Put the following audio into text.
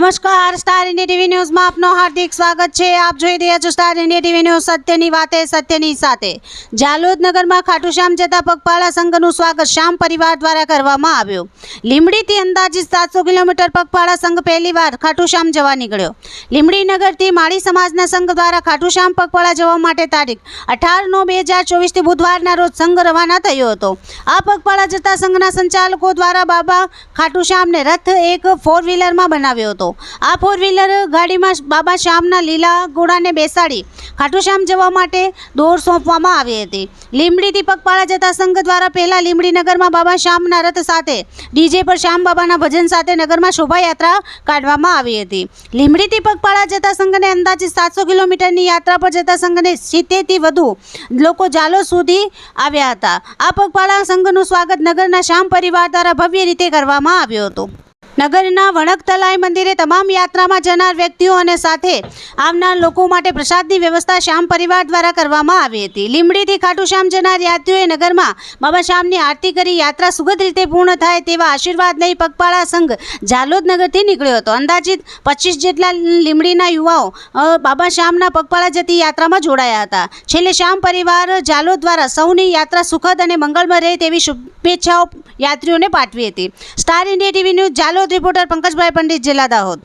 નમસ્કાર, star India TV ન્યૂઝમાં આપનો હાર્દિક સ્વાગત છે। આપ જોઈ રહ્યા છો સ્ટાર ઇન્ડિયા ટીવી ન્યૂઝ, સત્યની વાતે સત્યની સાથે। જાલોદ નગરમાં ખાટુશ્યામ જતા પગપાળા સંઘનું સ્વાગત શ્યામ પરિવાર દ્વારા કરવામાં આવ્યું। લીંબડીથી અંદાજિત 700 કિલોમીટર પગપાળા સંઘ પહેલીવાર ખાટુશ્યામ જવા નીકળ્યો। લીંબડી નગરથી માળી સમાજના સંઘ દ્વારા ખાટુશ્યામ પગપાળા જવા માટે તારીખ 18/9/2024 થી બુધવારના રોજ સંઘ રવાના થયો હતો। આ પગપાળા જતા સંઘના સંચાલકો દ્વારા બાબા ખાટુશ્યામને રથ એક 4 વ્હીલરમાં બનાવ્યો હતો। આ 4 વ્હીલર ગાડીમાં બાબા શ્યામના લીલા ઘોડાને બેસાડી ખાટુશ્યામ જવા માટે દોર સોંપવામાં આવી હતી। લીંબડીથી પગપાળા જતા સંઘ દ્વારા પહેલા લીંબડી નગરમાં બાબા શ્યામના રથ સાથે ડીજે પર શ્યામ બાબાના ભજન સાથે નગરમાં શોભાયાત્રા કાઢવામાં આવી હતી। લીંબડીથી પગપાળા જતા સંઘને અંદાજિત 700 કિલોમીટરની યાત્રા પર જતા સંઘને 70 થી વધુ લોકો જાલોદ સુધી આવ્યા હતા। આ પગપાળા સંઘનું સ્વાગત નગરના શ્યામ પરિવાર દ્વારા ભવ્ય રીતે કરવામાં આવ્યું હતું। નગરના વણકતલાઈ મંદિરે તમામ યાત્રામાં જનાર વ્યક્તિઓ અને સાથે આવનાર લોકો માટે પ્રસાદની વ્યવસ્થા શ્યામ પરિવાર દ્વારા કરવામાં આવી હતી। લીંબડીથી ખાટુશ્યામ જનાર યાત્રીઓએ નગરમાં બાબા શ્યામની આરતી કરી યાત્રા સુગત રીતે પૂર્ણ થાય તેવા આશીર્વાદ લઈ પગપાળા સંઘ જાલોદ નગરથી નીકળ્યો હતો। અંદાજિત 25 જેટલા લીંબડીના યુવાઓ બાબા શ્યામના પગપાળા જતી યાત્રામાં જોડાયા હતા। છેલ્લે શ્યામ પરિવાર જાલોદ દ્વારા સૌની યાત્રા સુખદ અને મંગળમય રહે તેવી શુભેચ્છાઓ યાત્રીઓને પાઠવી હતી। Star India TV news Jhalod reporter Pankajbhai Pandit, जिला दाहोद।